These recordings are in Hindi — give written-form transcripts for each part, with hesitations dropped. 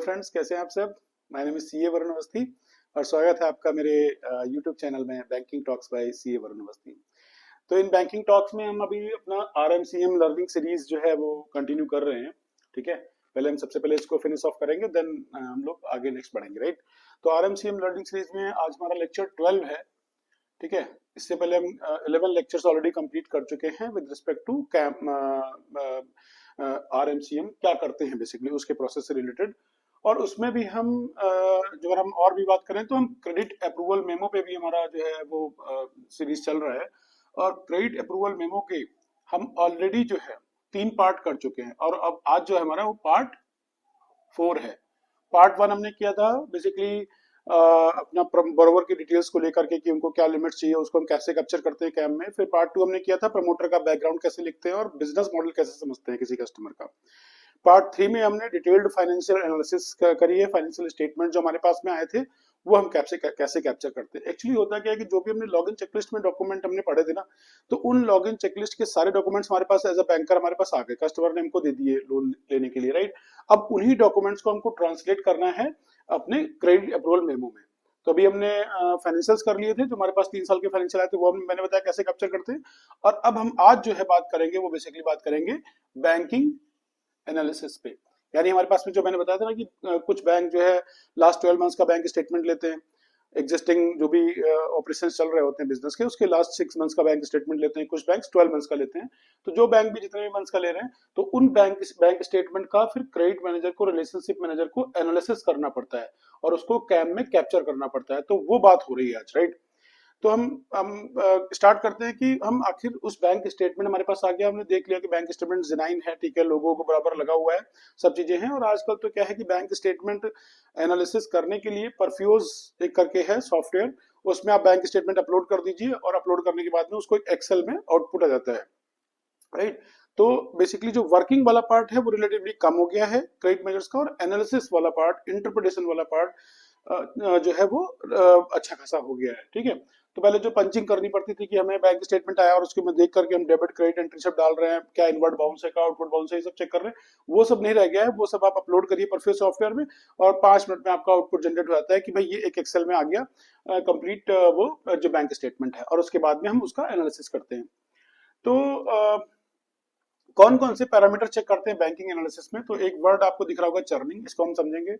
फ्रेंड्स, कैसे हैं आप सब। My name is CA Varun Awasthi और स्वागत है आपका मेरे यूट्यूब चैनल में banking talks bye CA Varun Awasthi. तो इन बैंकिंग टॉक्स में हम अभी अपना आरएमसीएम लर्निंग सीरीज जो है वो कंटिन्यू कर रहे हैं। ठीक है, पहले हम सबसे पहले इसको फिनिश ऑफ करेंगे, देन हम लोग आगे नेक्स्ट बढ़ेंगे, राइट। तो आरएमसीएम लर्निंग सीरीज में आज हमारा लेक्चर 12 है। ठीक है, इससे पहले हम 11 लेक्चर्स ऑलरेडी कंप्लीट कर चुके हैं विद रिस्पेक्ट टू आरएमसीएम क्या करते हैं बेसिकली, उसके प्रोसेस से रिलेटेड। और उसमें भी हम जो अगर हम और भी बात करें तो हम क्रेडिट अप्रूवल मेमो पे भी हमारा जो है वो सीरीज चल रहा है। और क्रेडिट अप्रूवल मेमो के हम ऑलरेडी जो है 3 पार्ट कर चुके हैं और अब आज जो है हमारा वो पार्ट 4 है। पार्ट 1 हमने किया था बेसिकली अपना बरोबर की डिटेल्स को लेकर के कि उनको क्या लिमिट्स चाहिए, उसको हम कैसे कैप्चर करते हैं कैम में। फिर पार्ट 2 हमने किया था प्रमोटर का बैकग्राउंड कैसे लिखते हैं और बिजनेस मॉडल कैसे समझते हैं किसी कस्टमर का। पार्ट 3 में हमने डिटेल्ड फाइनेंशियल एनालिसिस करी है, फाइनेंशियल स्टेटमेंट जो हमारे पास में आए थे वो हम कैसे कैप्चर करते हैं। एक्चुअली होता क्या है कि जो भी हमने लॉगिन चेकलिस्ट में डॉक्यूमेंट हमने पढ़े थे ना, तो उन लॉगिन चेकलिस्ट के सारे डॉक्यूमेंट्स हमारे पास एज अ बैंकर हमारे पास आ गए, कस्टमर ने हमको दे दिए लोन लेने के लिए, राइट। अब उन्हीं डॉक्यूमेंट्स को हमको ट्रांसलेट करना है अपने क्रेडिट अप्रूवल मेमो में। तो अभी हमने फाइनेंशियल्स कर लिए थे, जो हमारे पास 3 साल के फाइनेंशियल आए थे वो मैंने बताया कैसे कैप्चर करते हैं। और अब हम आज जो है बात करेंगे वो बेसिकली बात करेंगे बैंकिंग एनालिसिस पे। यानी हमारे पास में जो मैंने बताया था ना कि कुछ बैंक जो है लास्ट 12 मंथ्स का बैंक स्टेटमेंट लेते हैं, एग्जिस्टिंग जो भी ऑपरेशन चल रहे होते हैं बिजनेस के उसके लास्ट 6 मंथ्स का बैंक स्टेटमेंट लेते हैं, कुछ बैंक 12 मंथ्स का लेते हैं। तो जो बैंक भी जितने भी मंथ्स का ले रहे हैं तो उन बैंक स्टेटमेंट का फिर क्रेडिट मैनेजर को, रिलेशनशिप मैनेजर को एनालिसिस करना पड़ता है और उसको कैम में कैप्चर करना पड़ता है। तो वो बात हो रही है आज, राइट। तो हम स्टार्ट करते हैं कि हम आखिर उस बैंक स्टेटमेंट हमारे पास आ गया, हमने देख लिया कि बैंक स्टेटमेंट जेनाइन है, ठीक है, लोगों को बराबर लगा हुआ है, सब चीजें हैं। और आजकल तो क्या है कि बैंक स्टेटमेंट एनालिसिस करने के लिए परफ्यूज एक करके है सॉफ्टवेयर, उसमें आप बैंक स्टेटमेंट अपलोड कर दीजिए और अपलोड करने के बाद में उसको एक एक्सेल में आउटपुट आ जाता है, राइट। तो बेसिकली जो वर्किंग वाला पार्ट है वो रिलेटिवली कम हो गया है क्रेडिट मेजर्स का, और एनालिसिस वाला पार्ट, इंटरप्रिटेशन वाला पार्ट जो है वो अच्छा खासा हो गया है, ठीक है। तो पहले जो पंचिंग करनी पड़ती थी कि हमें बैंक स्टेटमेंट आया और उसके में देख करके हम डेबिट क्रेडिट एंट्री सब डाल रहे हैं, क्या इनवर्ड बाउंस है, क्या आउटवर्ड बाउंस है, ये सब चेक कर रहे हैं, वो सब नहीं रह गया है। वो सब आप अपलोड करिए परफ्यूज सॉफ्टवेयर में और 5 मिनट में आपका आउटपुट जनरेट हो जाता है कि भाई ये एक एक्सेल में आ गया कंप्लीट वो जो बैंक स्टेटमेंट है। और उसके बाद में हम उसका एनालिसिस करते हैं। तो कौन कौन से पैरामीटर चेक करते हैं बैंकिंग एनालिसिस में, तो एक वर्ड आपको दिख रहा होगा चर्निंग, इसको हम समझेंगे।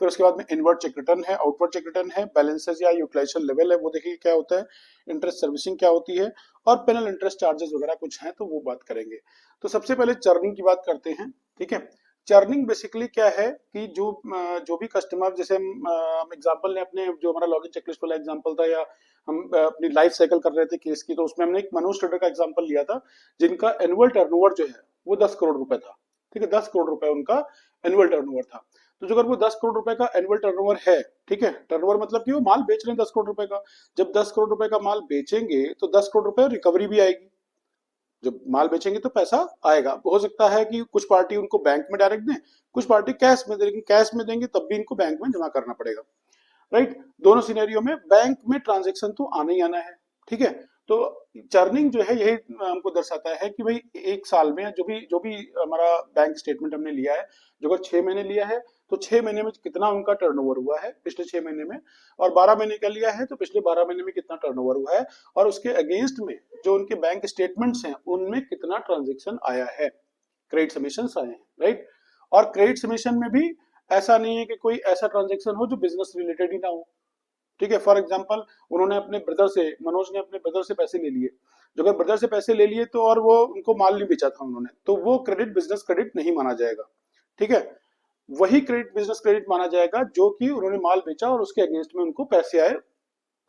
फिर उसके बाद में इनवर्ड चेक रिटर्न है, आउटवर्ड चेक रिटर्न है, बैलेंसेस या यूटिलाइजेशन लेवल है वो देखिए क्या होता है, इंटरेस्ट सर्विसिंग क्या होती है, और पेनल इंटरेस्ट चार्जेस वगैरह कुछ है तो वो बात करेंगे। तो सबसे पहले चर्निंग की बात करते हैं, ठीक है। चर्निंग बेसिकली क्या है कि जो भी कस्टमर, जैसे हम एग्जांपल ने अपने जो हमारा लॉगिन चेकलिस्ट वाला एग्जांपल था, या हम अपनी लाइफ साइकिल कर रहे थे केस की, तो उसमें हमने एक मनोज ट्रेडर का एग्जांपल लिया था जिनका एनुअल टर्नओवर जो है वो 10 करोड़ रुपए था, ठीक है। 10 करोड़ रुपए उनका एनुअल टर्नओवर था। तो जो अगर वो 10 करोड़ रुपए का एनुअल टर्नओवर है, ठीक है, टर्नओवर मतलब कि वो माल बेच रहे हैं 10 करोड़ रुपए का। जब 10 करोड़ रुपए का माल बेचेंगे तो 10 करोड़ रुपए रिकवरी भी आएगी। जब माल बेचेंगे तो पैसा आएगा। हो सकता है कि कुछ पार्टी उनको बैंक में डायरेक्ट दें, कुछ पार्टी कैश में देंगे, कैश में देंगे तब भी इनको बैंक में जमा करना पड़ेगा, राइट। दोनों सिनेरियो में बैंक में ट्रांजेक्शन तो आना ही आना है, ठीक है। तो चर्निंग जो है यही हमको दर्शाता है कि भाई एक साल में जो भी हमारा बैंक स्टेटमेंट हमने लिया है, जो अगर 6 महीने लिया है तो 6 महीने में कितना उनका टर्नओवर हुआ है पिछले 6 महीने में, और 12 महीने का लिया है तो पिछले 12 महीने में कितना टर्नओवर हुआ है, और उसके अगेंस्ट में जो उनके बैंक स्टेटमेंट्स हैं उनमें कितना ट्रांजेक्शन आया है, क्रेडिट समीशंस आए हैं, राइट। और क्रेडिट समीशन में भी ऐसा नहीं है कि कोई ऐसा ट्रांजेक्शन हो जो बिजनेस रिलेटेड ही ना हो, ठीक है। फॉर एग्जांपल उन्होंने अपने ब्रदर से, मनोज ने अपने ब्रदर से पैसे ले लिए, जो अगर ब्रदर से पैसे ले लिए तो और वो उनको माल नहीं बेचा था उन्होंने, तो वो क्रेडिट बिजनेस क्रेडिट नहीं माना जाएगा, ठीक है। वही क्रेडिट बिजनेस क्रेडिट माना जाएगा जो कि उन्होंने माल बेचा और उसके अगेंस्ट में उनको पैसे आए,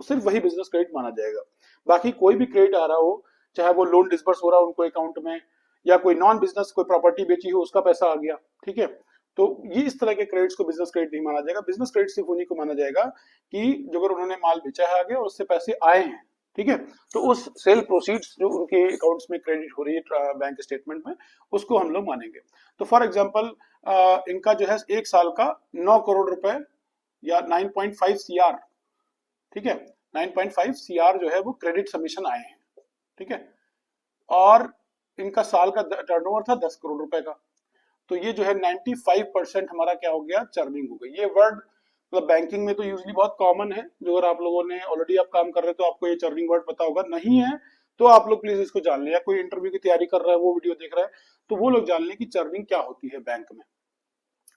सिर्फ वही बिजनेस क्रेडिट माना जाएगा। बाकी कोई भी क्रेडिट आ रहा हो, चाहे वो लोन डिसबर्स हो रहा हो उनको अकाउंट में, या कोई नॉन बिजनेस कोई प्रॉपर्टी बेची हो उसका पैसा आ गया, ठीक है, तो ये इस तरह के क्रेडिट्स को बिजनेस क्रेडिट नहीं माना जाएगा। बिजनेस क्रेडिट सिर्फ उन्हीं को माना जाएगा कि जो अगर उन्होंने माल बेचा है आगे और उससे पैसे आए हैं, ठीक है, तो उस सेल प्रोसीड्स जो उनके अकाउंट्स में क्रेडिट हो रही है बैंक स्टेटमेंट में, उसको हम लोग मानेंगे। तो फॉर एग्जांपल इनका जो है एक साल का 9 करोड़ रुपए या 9.5 सीआर, ठीक है, 9.5 सीआर जो है वो क्रेडिट सबमिशन आए हैं, ठीक है। और इनका साल का टर्नओवर था 10 करोड़ रुपए का। तो ये जो है 95% हमारा क्या हो गया, चर्निंग हो गई। ये वर्ड मतलब बैंकिंग में तो यूजली बहुत कॉमन है, जो अगर आप लोगों ने ऑलरेडी आप काम कर रहे हो तो आपको ये चर्निंग वर्ड पता होगा, नहीं है तो आप लोग प्लीज इसको जान लें, या कोई इंटरव्यू की तैयारी कर रहा है वो वीडियो देख रहा है तो वो लोग जान लें कि चर्निंग क्या होती है बैंक में।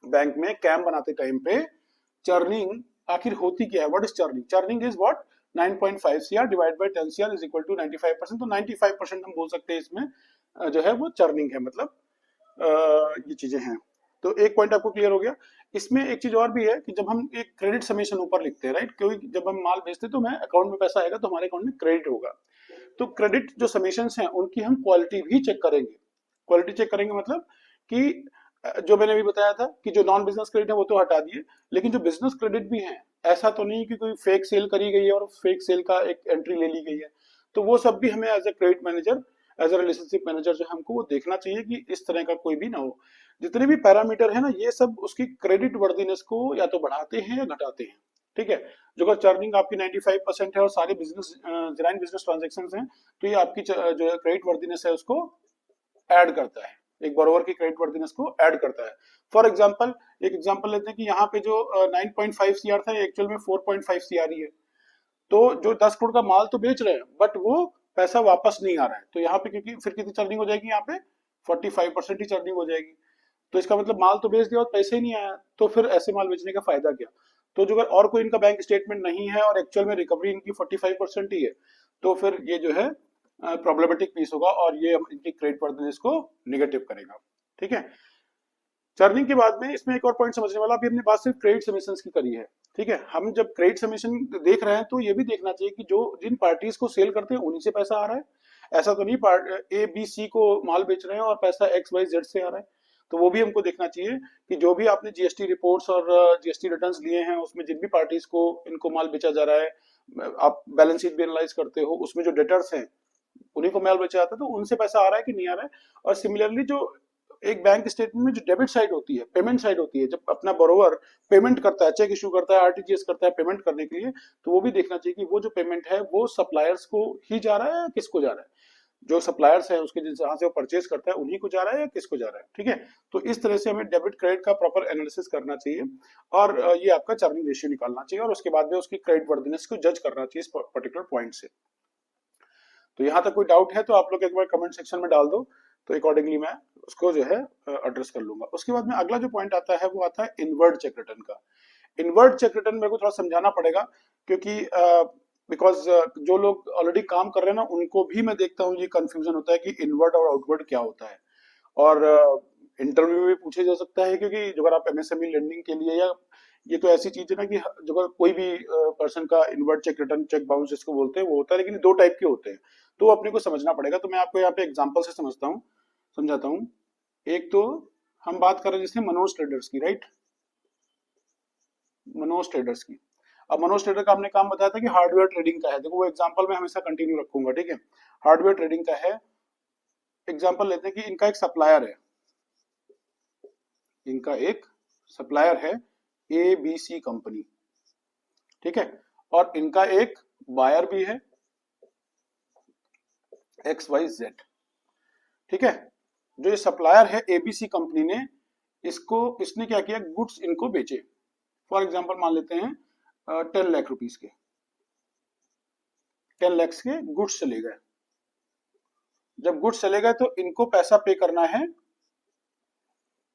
बैंक में कैम बनाते टाइम पे चर्निंग आखिर होती क्या है, what is churning? Churning is what, 9.5 CR divide by 10 CR is equal to 95%। तो 95% हम बोल सकते हैं इसमें जो है वो चर्निंग है, मतलब ये चीजें हैं। तो एक पॉइंट आपको क्लियर हो गया। इसमें एक चीज और भी है कि जब हम एक क्रेडिट समेशन ऊपर लिखते हैं, राइट, क्योंकि जब हम माल बेचते हैं तो हमें अकाउंट में पैसा आएगा तो हमारे अकाउंट में क्रेडिट होगा। तो क्रेडिट जो समेशन हैं उनकी हम क्वालिटी भी चेक करेंगे। क्वालिटी चेक करेंगे मतलब कि जो मैंने अभी बताया था कि जो नॉन बिजनेस क्रेडिट है वो तो हटा दिए, लेकिन जो बिजनेस क्रेडिट भी है, ऐसा तो नहीं कि कोई फेक सेल करी गई है और फेक सेल का एक एंट्री ले ली गई है, तो वो सब भी हमें as a credit manager, as a relationship manager जो हमको वो देखना चाहिए कि इस तरह का कोई भी ना हो। जितने भी पैरामीटर है ना, ये सब उसकी क्रेडिट वर्दीनेस को या तो बढ़ाते हैं या घटाते हैं। ठीक है, जो अगर चर्निंग आपकी 95% है और सारे बिजनेस जेन्युइन बिजनेस ट्रांजेक्शन हैं, तो ये आपकी जो क्रेडिट वर्दीनेस है उसको ऐड करता है, एक बोरोवर की क्रेडिट वर्दीनेस को ऐड करता है। फॉर एग्जांपल, एक एग्जांपल लेते हैं कि यहाँ पे जो 9.5 सीआर था एक्चुअल में 4.5 सीआर ही है। तो जो 10 करोड़ का माल तो बेच रहे हैं बट वो पैसा वापस नहीं आ रहा है, तो यहाँ पे क्योंकि फिर कितनी चर्निंग हो जाएगी, यहाँ पे 45% ही चर्निंग हो जाएगी। तो इसका मतलब माल तो बेच दिया और पैसे ही नहीं आया, तो फिर ऐसे माल बेचने का फायदा क्या? तो जो अगर और कोई इनका बैंक स्टेटमेंट नहीं है और एक्चुअल में रिकवरी इनकी 45% ही है, तो फिर ये जो है प्रॉब्लमेटिक पीस होगा और ये इनकी क्रेडिट वर्दीनेस को निगेटिव करेगा। ठीक है, चर्निंग के बाद में इसमें एक और पॉइंट समझने वाला, अभी हमने बात सिर्फ क्रेडिट सबमिशंस की करी है। ठीक है, हम जब क्रेडिट सबमिशन देख रहे हैं तो ये भी देखना चाहिए कि जो जिन पार्टीज को सेल करते हैं उन्हीं से पैसा आ रहा है, ऐसा तो नहीं ए बी सी को माल बेच रहे हैं और पैसा एक्स वाई जेड से आ रहा है। तो वो भी हमको देखना चाहिए कि जो भी आपने जीएसटी रिपोर्ट्स और जीएसटी रिटर्न्स लिए हैं उसमें जिन भी पार्टीज को इनको माल बेचा जा रहा है, आप बैलेंस शीट भी एनालाइज करते हो, उसमें जो डेटर्स हैं उन्हीं को माल बेचा जाता है, तो उनसे पैसा आ रहा है कि नहीं आ रहा है। और सिमिलरली जो एक बैंक स्टेटमेंट में जो डेबिट साइड होती है, पेमेंट साइड होती है, जब अपना बोरोवर पेमेंट करता है, चेक इशू करता है, आरटीजीएस करता है पेमेंट करने के लिए, तो वो भी देखना चाहिए कि वो जो पेमेंट है वो सप्लायर्स को ही जा रहा है या किसको जा रहा है, जो सप्लायर्स है उसके जहां से वो परचेज करता है उन्हीं को जा रहा है या किसको जा रहा है। ठीक है, तो इस तरह से हमें डेबिट क्रेडिट का प्रॉपर एनालिसिस करना चाहिए और ये आपका चर्निंग रेशियो निकालना चाहिए और उसके बाद में उसकी क्रेडिट वर्दीनेस को जज करना चाहिए इस पर्टिकुलर पॉइंट से। तो यहाँ तक कोई डाउट है तो आप लोग एक बार कमेंट सेक्शन में डाल दो, तो अकॉर्डिंगली मैं उसको जो है एड्रेस कर लूंगा। उसके बाद में अगला जो पॉइंट आता है वो आता है इनवर्ड चेक रिटर्न का। इनवर्ड चेक रिटर्न मेरे को थोड़ा समझाना पड़ेगा, क्योंकि बिकॉज जो लोग ऑलरेडी काम कर रहे हैं ना उनको भी मैं देखता हूँ ये कंफ्यूजन होता है कि इनवर्ड और आउटवर्ड क्या होता है। और इंटरव्यू में पूछे जा सकता है, क्योंकि जो अगर आप एमएसएमई लैंडिंग के लिए, या ये तो ऐसी चीज है ना कि जो अगर कोई भी पर्सन का inward check return, cheque bounce जिसको बोलते हैं वो होता है, लेकिन दो टाइप के होते हैं, तो अपने को समझना पड़ेगा। तो मैं आपको यहाँ पे एग्जांपल से समझाता हूँ। एक तो हम बात कर रहे हैं जैसे मनोज ट्रेडर्स की, राइट, मनोज ट्रेडर्स की। अब मनोज ट्रेडर का हमने काम बताया था कि हार्डवेयर ट्रेडिंग का है, देखो वो एग्जांपल मैं हमेशा कंटिन्यू रखूंगा। ठीक है, हार्डवेयर ट्रेडिंग का है। एग्जांपल लेते हैं कि इनका एक सप्लायर है, इनका एक सप्लायर है ABC कंपनी। ठीक है, और इनका एक बायर भी है XYZ। ठीक है, जो ये सप्लायर है ABC कंपनी ने, इसने क्या किया, गुड्स इनको बेचे। फॉर एग्जांपल मान लेते हैं 10 लाख रुपीस के, 10 लाख के गुड्स चले गए। जब गुड्स चले गए तो इनको पैसा पे करना है,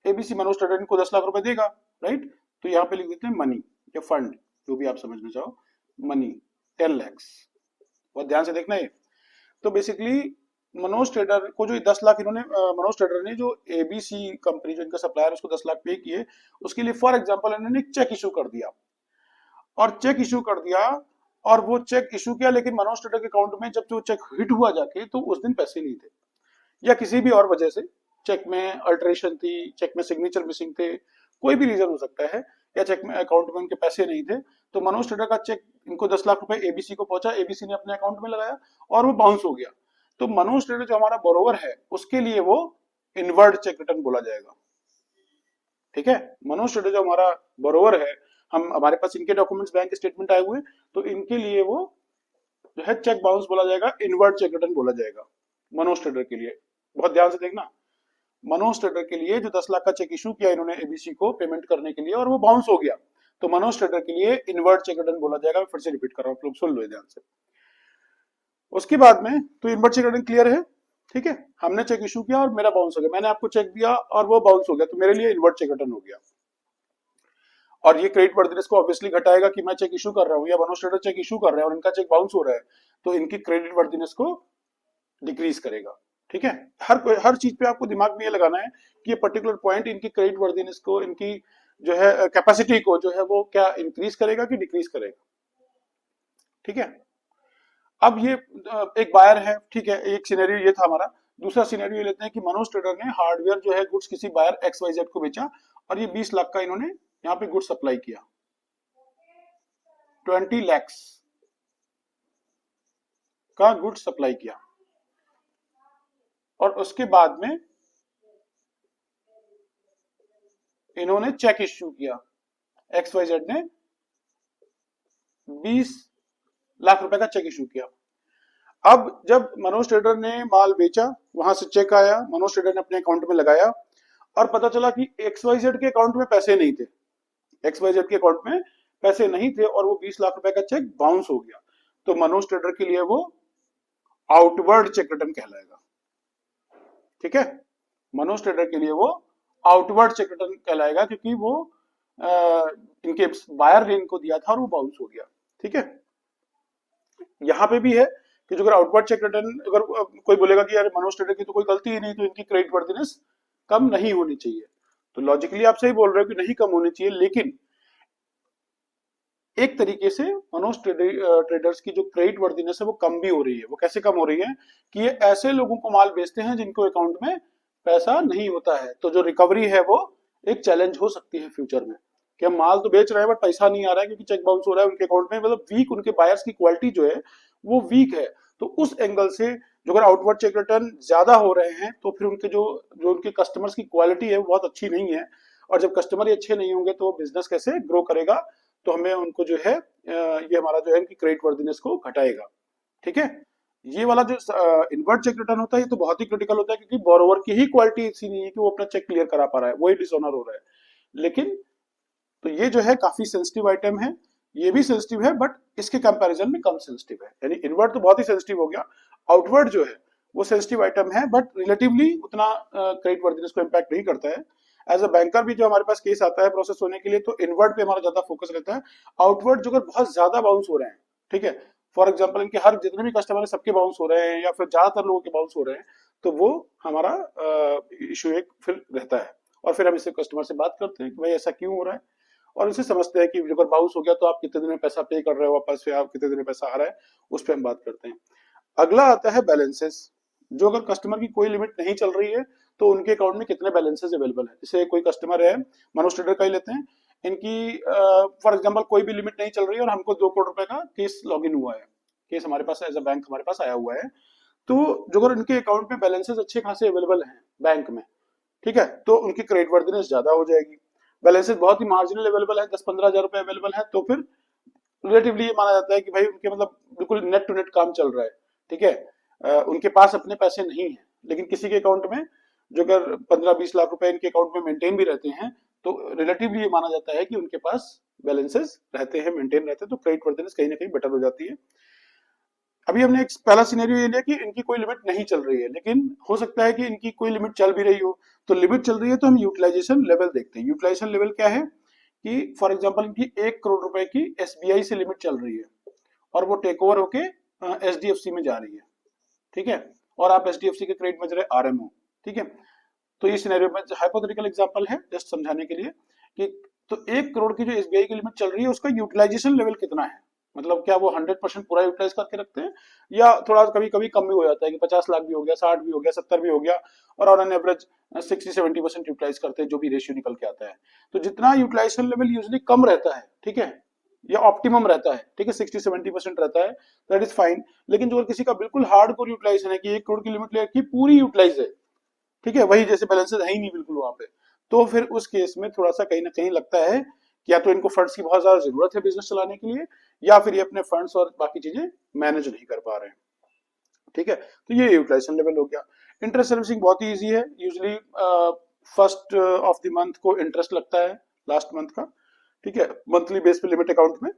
ABC मनोज ट्रेडर इनको 10 लाख रुपए देगा, राइट। तो यहाँ पे लिख देते हैं मनी या फंड, जो भी आप समझना चाहो, मनी 10 लाख। बहुत ध्यान से देखना है। तो बेसिकली मनोज ट्रेडर को जो 10 लाख इन्होंने मनोज ट्रेडर ने जो ABC कंपनी जो इनका सप्लायर उसको 10 लाख पे किए, उसके लिए फॉर एग्जांपल इन्होंने चेक इशू कर दिया, और चेक इशू कर दिया और वो चेक इशू किया, लेकिन मनोज ट्रेडर के अकाउंट में जब जो चेक हिट हुआ जाके तो उस दिन पैसे नहीं थे, या किसी भी और वजह से चेक में अल्टरेशन थी, चेक में सिग्नेचर मिसिंग थे, कोई भी रीजन हो सकता है, या चेक में अकाउंट में उनके पैसे नहीं थे, तो मनोज ट्रेडर का चेक इनको 10 लाख रुपए ABC को पहुंचा, ABC ने अपने अकाउंट में लगाया और वो बाउंस हो गया। तो मनोज ट्रेडर जो हमारा बोरोवर है उसके लिए वो इनवर्ड चेक रिटर्न बोला जाएगा। ठीक है, मनोज ट्रेडर जो हमारा बोरोवर है, हम हमारे पास इनके डॉक्यूमेंट्स बैंक स्टेटमेंट आए हुए, तो इनके लिए वो जो है चेक बाउंस बोला जाएगा, इनवर्ड चेक रिटर्न बोला जाएगा मनोज ट्रेडर के लिए। बहुत ध्यान से देखना। मनोज ट्रेडर के लिए जो 10 लाख का चेक इशू किया इन्होंने एबीसी को पेमेंट करने के लिए और वो बाउंस हो गया, तो मनोज ट्रेडर के लिए इनवर्ट चेक रिटर्न बोला जाएगा। फिर से रिपीट कर रहा हूँ, सुन लो ध्यान से। उसके बाद में तो इनवर्ट चेक रिटर्न क्लियर है, ठीक है। हमने चेक इशू किया और मेरा बाउंस हो गया, मैंने आपको चेक दिया और वो बाउंस हो गया, तो मेरे लिए इनवर्ट चेक रिटर्न हो गया। और ये क्रेडिट वर्दिनेस को ऑब्वियसली घटाएगा कि मैं चेक इशू कर रहा हूँ या मनोज ट्रेडर चेक इशू कर रहे हैं और इनका चेक बाउंस हो रहा है, तो इनकी क्रेडिट वर्दिनेस को डिक्रीज करेगा, ठीक है। हर चीज पे आपको दिमाग में ये लगाना है कि ये पर्टिकुलर पॉइंट इनकी क्रेडिट वर्दिनेस को, इनकी जो है कैपेसिटी को जो है वो क्या इंक्रीज करेगा कि डिक्रीज करेगा, ठीक है। अब ये एक बायर है, ठीक है, एक सिनेरियो ये था हमारा। दूसरा सिनेरियो लेते हैं कि मनोज ट्रेडर ने हार्डवेयर जो है गुड्स किसी बायर XYZ को बेचा और ये 20 लाख का इन्होंने यहाँ पे गुड्स सप्लाई किया, 20 lakhs का गुड्स सप्लाई किया। और उसके बाद में इन्होंने चेक इश्यू किया, XYZ ने 20 लाख रुपए का चेक इश्यू किया। अब जब मनोज ट्रेडर ने माल बेचा, वहां से चेक आया, मनोज ट्रेडर ने अपने अकाउंट में लगाया और पता चला कि XYZ के अकाउंट में पैसे नहीं थे, XYZ के अकाउंट में पैसे नहीं थे और वो 20 लाख रुपए का चेक बाउंस हो गया, तो मनोज ट्रेडर के लिए वो आउटवर्ड चेक रिटर्न कहलाएगा, ठीक है। मनोज ट्रेडर के लिए वो आउटवर्ड चेक रिटर्न कहलाएगा क्योंकि वो इनके बायर ने इनको दिया था और वो बाउंस हो गया, ठीक है। यहाँ पे भी है कि जो अगर आउटवर्ड चेक रिटर्न, अगर कोई बोलेगा कि यार मनोज ट्रेडर की तो कोई गलती ही नहीं, तो इनकी क्रेडिट वर्दिनेस कम नहीं होनी चाहिए, तो लॉजिकली आप सही बोल रहे हो कि नहीं कम होनी चाहिए, लेकिन एक तरीके से मनोज ट्रेडर्स की जो क्रेडिट वर्दिनेस है वो कम भी हो रही है। वो कैसे कम हो रही है कि ये ऐसे लोगों को माल बेचते हैं जिनको अकाउंट में पैसा नहीं होता है, तो जो रिकवरी है वो एक चैलेंज हो सकती है फ्यूचर में कि हम माल तो बेच रहे हैं बट पैसा नहीं आ रहा है क्योंकि चेक बाउंस हो रहा है उनके अकाउंट में, मतलब वीक उनके बायर्स की क्वालिटी जो है वो वीक है। तो उस एंगल से जो अगर आउटवर्ड चेक रिटर्न ज्यादा हो रहे हैं तो फिर उनके जो जो उनके कस्टमर्स की क्वालिटी है वो बहुत अच्छी नहीं है, और जब कस्टमर ही अच्छे नहीं होंगे तो बिजनेस कैसे ग्रो करेगा, तो हमें उनको जो है ये हमारा जो है इनकी क्रेडिट वर्दिनेस को घटाएगा, ठीक है। ये वाला जो इनवर्ट चेक रिटर्न होता है ये तो बहुत ही क्रिटिकल होता है क्योंकि बोरोवर की ही क्वालिटी ऐसी नहीं है कि वो अपना चेक क्लियर करा पा रहा है, वही डिसऑनर हो रहा है। लेकिन तो ये जो है काफी सेंसिटिव आइटम है, ये भी सेंसिटिव है बट इसके कंपैरिजन में कम सेंसिटिव है, यानी इनवर्ट तो बहुत ही सेंसिटिव हो गया, आउटवर्ड जो है वो सेंसिटिव आइटम है बट रिलेटिवली उतना क्रेडिट वर्दिनेस को इम्पैक्ट नहीं करता है। एज अ बैंकर भी जो हमारे पास केस आता है प्रोसेस होने के लिए तो इनवर्ट पे हमारा ज्यादा फोकस रहता है। आउटवर्ड जो अगर बहुत ज्यादा बाउंस हो रहे हैं, ठीक है, फॉर एग्जाम्पल इनके हर जितने भी कस्टमर है सबके बाउंस हो रहे हैं या फिर ज्यादातर लोगों के बाउंस हो रहे हैं, तो वो हमारा इशू एक फिर रहता है। और फिर हम इससे कस्टमर से बात करते हैं कि भाई ऐसा क्यों हो रहा है, और इसे समझते हैं कि अगर बाउंस हो गया तो आप कितने दिन में पैसा पे कर रहे हो वापस, फिर आप कितने दिन में पैसा आ रहा है, उस पर हम बात करते हैं। अगला आता है बैलेंसेस, जो अगर कस्टमर की कोई लिमिट नहीं चल रही है तो उनके अकाउंट में कितने बैलेंसेस अवेलेबल है। जैसे कोई कस्टमर है, मनोज ट्रेडर का ही लेते हैं, इनकी फॉर एग्जांपल कोई भी लिमिट नहीं चल रही है और हमको 2 करोड़ रुपए का केस लॉगिन हुआ है, केस हमारे पास एज अ बैंक हमारे पास आया हुआ है, तो जो अगर उनके अकाउंट में बैलेंसेस अच्छे खासे अवेलेबल हैं बैंक में, ठीक है, तो उनकी क्रेडिट वर्दिनेस ज्यादा हो जाएगी। बैलेंसेस बहुत ही मार्जिनल अवेलेबल है, 10-15 हजार रुपए अवेलेबल है, तो फिर रिलेटिवली ये माना जाता है कि भाई उनके मतलब बिल्कुल नेट टू नेट काम चल रहा है, ठीक है। उनके पास अपने पैसे नहीं है, लेकिन किसी के अकाउंट में जो अगर 15-20 लाख रुपए इनके अकाउंट में मेंटेन भी रहते हैं तो रिलेटिवली ये माना जाता है कि उनके पास बैलेंसेस रहते हैं, मेंटेन रहते हैं, तो क्रेडिट वर्दिनेस कहीं ना कहीं बेटर हो जाती है। अभी हमने एक पहला सिनेरियो ये लिया कि इनकी कोई लिमिट नहीं चल रही है, लेकिन हो सकता है कि इनकी कोई लिमिट चल भी रही हो, तो लिमिट चल रही है तो हम यूटिलाइजेशन लेवल देखते हैं। यूटिलाइजेशन लेवल क्या है कि फॉर एग्जांपल इनकी 1 करोड़ रुपए की SBI से लिमिट चल रही है और वो टेक ओवर होके HDFC में जा रही है, ठीक है, और आप HDFC के क्रेडिट में जरा RM हो, ठीक है। तो ये सिनेरियो में हाइपोथेटिकल एग्जांपल है जस्ट समझाने के लिए कि तो 1 करोड़ की जो SBI की लिमिट चल रही है उसका यूटिलाइजेशन लेवल कितना है, मतलब क्या वो 100% पूरा यूटिलाइज करके रखते हैं या थोड़ा कभी कभी कम भी हो जाता है कि 50 लाख भी हो गया, 60 भी हो गया, 70 भी हो गया, और ऑन एन एवरेज 60-70% यूटिलाइज करते हैं, जो भी रेशियो निकल के आता है। तो जितना यूटिलाइजेशन लेवल यूजली कम रहता है, ठीक है, या ऑप्टिमम रहता है, ठीक है, 60-70% रहता है, दैट इज फाइन। लेकिन जो किसी का बिल्कुल हार्ड कोर यूटिलाइजेशन है कि 1 करोड़ की लिमिट लेकर पूरी यूटिलाइज है, ठीक है, वही जैसे बैलेंसेस है ही नहीं बिल्कुल वहां पे, तो फिर उस केस में थोड़ा सा कहीं ना कहीं लगता है कि या तो इनको फंड्स की बहुत ज्यादा जरूरत है बिजनेस चलाने के लिए, या फिर ये अपने फंड्स और बाकी चीजें मैनेज नहीं कर पा रहे हैं, ठीक है। तो ये यूटिलाइजेशन लेवल हो गया। इंटरेस्ट सर्विसिंग बहुत ही ईजी है। Usually first of the month को इंटरेस्ट लगता है, लास्ट मंथ का, ठीक है, मंथली बेस पे लिमिट अकाउंट में।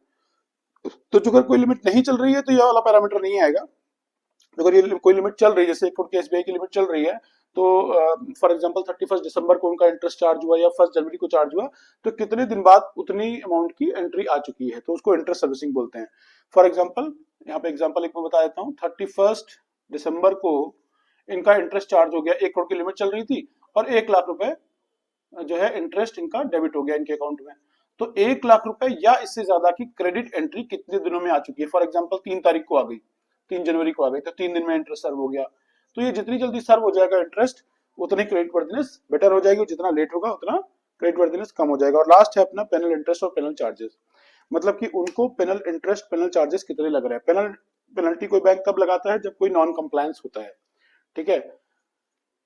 तो जो अगर कोई लिमिट नहीं चल रही है तो ये वाला पैरामीटर नहीं आएगा। अगर ये कोई लिमिट चल रही है, जैसे 1 करोड़ की एसबीआई की लिमिट चल रही है, तो फॉर एग्जांपल 31 दिसंबर को उनका इंटरेस्ट चार्ज हुआ या 1 जनवरी को चार्ज हुआ, तो कितने दिन बाद उतनी अमाउंट की एंट्री आ चुकी है, तो उसको इंटरेस्ट सर्विसिंग बोलते हैं। फॉर एग्जांपल यहाँ पे एग्जांपल एक मैं बता देता हूँ, 31 दिसंबर को इनका इंटरेस्ट चार्ज हो गया, 1 करोड़ की लिमिट चल रही थी और 1 लाख रुपए जो है इंटरेस्ट इनका डेबिट हो गया इनके अकाउंट में। तो 1 लाख रुपए या इससे ज्यादा की क्रेडिट एंट्री कितने दिनों में आ चुकी है? फॉर एग्जाम्पल 3 तारीख को आ गई, 3 जनवरी को आ गई, तो 3 दिन में इंटरेस्ट सर्व हो गया। तो ये जितनी जल्दी सर्व हो जाएगा इंटरेस्ट, उतनी क्रेडिट वर्दिनेस बेटर हो जाएगी, जितना लेट होगा उतना क्रेडिट वर्दिनेस कम हो जाएगा। और लास्ट है अपना पेनल इंटरेस्ट और पेनल चार्जेस, मतलब कि उनको पेनल इंटरेस्ट पेनल चार्जेस कितने लग रहे हैं। पेनल्टी कोई बैंक तब लगाता है जब कोई नॉन कंप्लायंस होता है, ठीक है,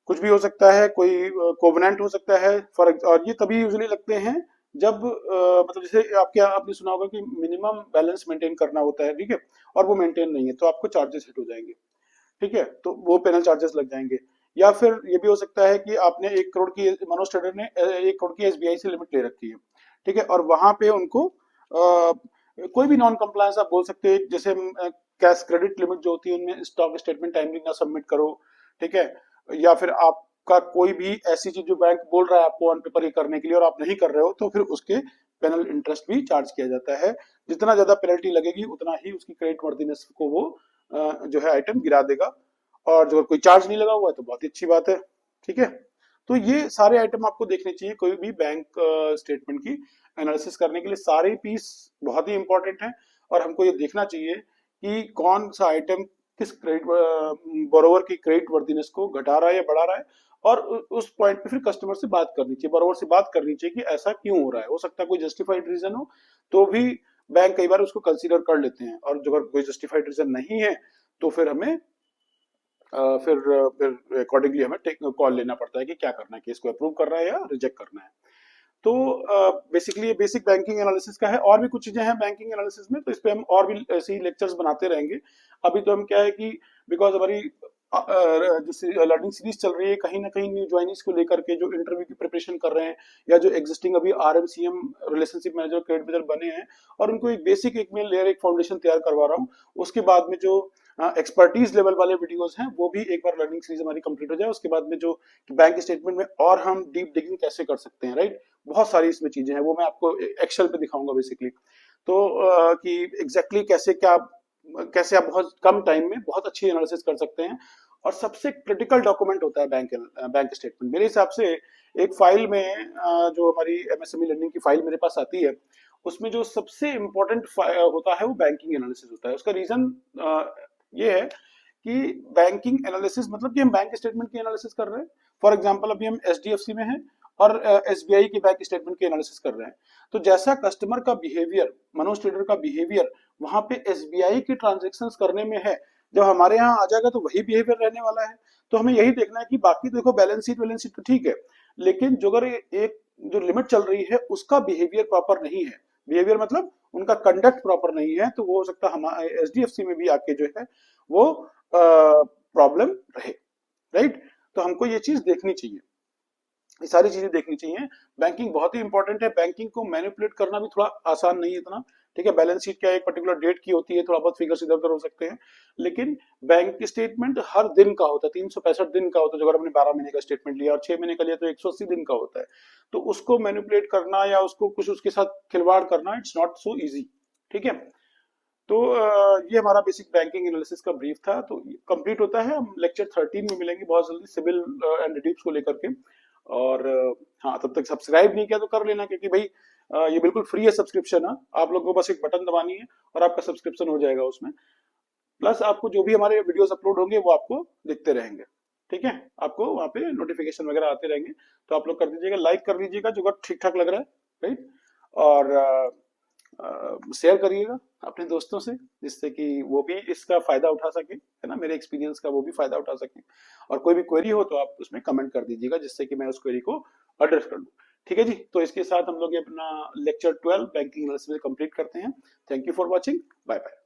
कुछ भी हो सकता है, कोई कोवेनेंट हो सकता है फॉर, और ये तभी यूजुअली लगते हैं जब मतलब जैसे आपने सुना होगा कि मिनिमम बैलेंस मेंटेन करना होता है, ठीक है, और वो मेंटेन नहीं है तो आपको चार्जेस हिट हो जाएंगे, ठीक है, तो वो पेनल चार्जेस लग जाएंगे। या फिर ये भी हो सकता है कि आपने 1 करोड़ की, मनोज ट्रेडर ने 1 करोड़ की एसबीआई से लिमिट ले रखी है, ठीक है, और वहां पे उनको कोई भी नॉन कंप्लायंस आप बोल सकते हैं, जैसे कैश क्रेडिट लिमिट जो होती है उनमें स्टॉक स्टेटमेंट टाइमली ना सबमिट करो, ठीक है, या फिर आपका कोई भी ऐसी चीज जो बैंक बोल रहा है आपको ऑन पेपर ये करने के लिए और आप नहीं कर रहे हो, तो फिर उसके पेनल इंटरेस्ट भी चार्ज किया जाता है। जितना ज्यादा पेनल्टी लगेगी उतना ही उसकी क्रेडिट वर्दीनेस को वो जो है आइटम गिरा देगा। और जो कोई चार्ज नहीं लगा हुआ है तो बहुत ही अच्छी बात है, ठीक है। तो ये सारे आइटम आपको देखने चाहिए कोई भी बैंक स्टेटमेंट की एनालिसिस करने के लिए, सारे पीस बहुत ही इंपॉर्टेंट है। और हमको ये देखना चाहिए कि कौन सा आइटम किस क्रेडिट बोरोवर की क्रेडिट वर्दीनेस को घटा रहा है या बढ़ा रहा है, और उस पॉइंट पे फिर कस्टमर से बात करनी चाहिए, बोरोवर से बात करनी चाहिए कि ऐसा क्यों हो रहा है। हो सकता है कोई जस्टिफाइड रीजन हो, तो भी बैंक कई बार उसको कंसीडर कर लेते हैं, और जो अगर कोई जस्टिफाइड रीजन नहीं है तो फिर हमें फिर अकॉर्डिंगली हमें कॉल लेना पड़ता है कि क्या करना है, केस को अप्रूव करना है या रिजेक्ट करना है। तो बेसिकली ये बेसिक बैंकिंग एनालिसिस का है। और भी कुछ चीजें हैं बैंकिंग एनालिसिस में, तो इस पे हम और भी ऐसे ही लेक्चर्स बनाते रहेंगे। अभी तो हम क्या है कि बिकॉज हमारी जो लर्निंग सीरीज चल रही है, कहीं ना कहीं न्यू ज्वाइनिंग्स को लेकर के जो इंटरव्यू की प्रिपरेशन कर रहे हैं, या जो एग्जिस्टिंग अभी आरएमसीएम रिलेशनशिप मैनेजर क्रेडिट मैनेजर बने हैं, और उनको एक बेसिक एक में लेयर एक फाउंडेशन तैयार करवा रहा हूँ। उसके बाद में जो एक्सपर्टीज लेवल वाले वीडियोस हैं वो भी एक बार लर्निंग सीरीज हमारी कंप्लीट हो जाए, उसके बाद में जो बैंक स्टेटमेंट में और हम डीप डिगिंग कैसे कर सकते हैं, राइट, बहुत सारी इसमें चीजें हैं, वो मैं आपको एक्सेल पे दिखाऊंगा बेसिकली। तो कि एग्जैक्टली कैसे आप बहुत कम टाइम में बहुत अच्छी एनालिसिस कर सकते हैं। और सबसे क्रिटिकल डॉक्यूमेंट होता है बैंक स्टेटमेंट मेरे हिसाब से। एक फाइल में जो हमारी एमएसएमई लर्निंग की फाइल मेरे पास आती है, उसमें जो सबसे इम्पोर्टेंट होता है वो बैंकिंग एनालिसिस होता है। उसका रीजन ये है कि बैंकिंग एनालिसिस मतलब कि हम बैंक स्टेटमेंट की एनालिसिस कर रहे हैं। फॉर एग्जांपल अभी हम एचडीएफसी में हैं और एसबीआई के बैंक स्टेटमेंट की एनालिसिस कर रहे हैं, तो जैसा कस्टमर का बिहेवियर, मनोज ट्रेडर का बिहेवियर वहां पे एसबीआई की ट्रांजेक्शन करने में है, जब हमारे यहाँ आ जाएगा तो वही बिहेवियर रहने वाला है। तो हमें यही देखना है कि बाकी देखो बैलेंस शीट तो ठीक है, लेकिन जो अगर एक जो लिमिट चल रही है उसका बिहेवियर प्रॉपर नहीं है, बिहेवियर मतलब उनका कंडक्ट प्रॉपर नहीं है, तो वो हो सकता है हमारे एचडीएफसी में भी आके जो है वो प्रॉब्लम रहे, राइट। तो हमको ये चीज देखनी चाहिए, ये सारी चीजें देखनी चाहिए। बैंकिंग बहुत ही इंपॉर्टेंट है, बैंकिंग को मैनिपुलेट करना भी थोड़ा आसान नहीं है इतना, ठीक है। बैलेंस शीट क्या एक पर्टिकुलर डेट की होती है, थोड़ा बहुत फिगर्स इधर उधर हो सकते हैं, लेकिन बैंक स्टेटमेंट हर दिन का होता है, 365 दिन का होता है। जो अगर हमने 12 महीने का स्टेटमेंट लिया और 6 महीने का लिया तो 180 दिन का होता है। तो उसको मैनिपुलेट करना या उसको कुछ उसके साथ खिलवाड़ करना, इट्स नॉट सो इजी, ठीक है। तो ये हमारा बेसिक बैंकिंग एनालिसिस का ब्रीफ था, तो कंप्लीट होता है। हम लेक्चर 13 में मिलेंगे बहुत जल्दी सिविल एंड डिड्यूस को लेकर के। और हाँ, तब तक सब्सक्राइब नहीं किया तो कर लेना, क्योंकि भाई ये बिल्कुल फ्री है सब्सक्रिप्शन है, आप लोगों को बस एक बटन दबानी है और आपका सब्सक्रिप्शन हो जाएगा उसमें। प्लस आपको जो भी हमारे वीडियोस अपलोड होंगे वो आपको दिखते रहेंगे, ठीक है, आपको वहाँ पे नोटिफिकेशन वगैरह आते रहेंगे। तो आप लोग कर दीजिएगा, लाइक कर लीजिएगा जो ठीक ठाक लग रहा है, राइट। और शेयर करिएगा अपने दोस्तों से, जिससे कि वो भी इसका फायदा उठा सके, है ना, मेरे एक्सपीरियंस का वो भी फायदा उठा सके। और कोई भी क्वेरी हो तो आप उसमें कमेंट कर दीजिएगा, जिससे कि मैं उस क्वेरी को एड्रेस कर लूँ, ठीक है जी। तो इसके साथ हम लोग अपना लेक्चर 12 बैंकिंग एनालिसिस कंप्लीट करते हैं। Thank you for watching, bye bye.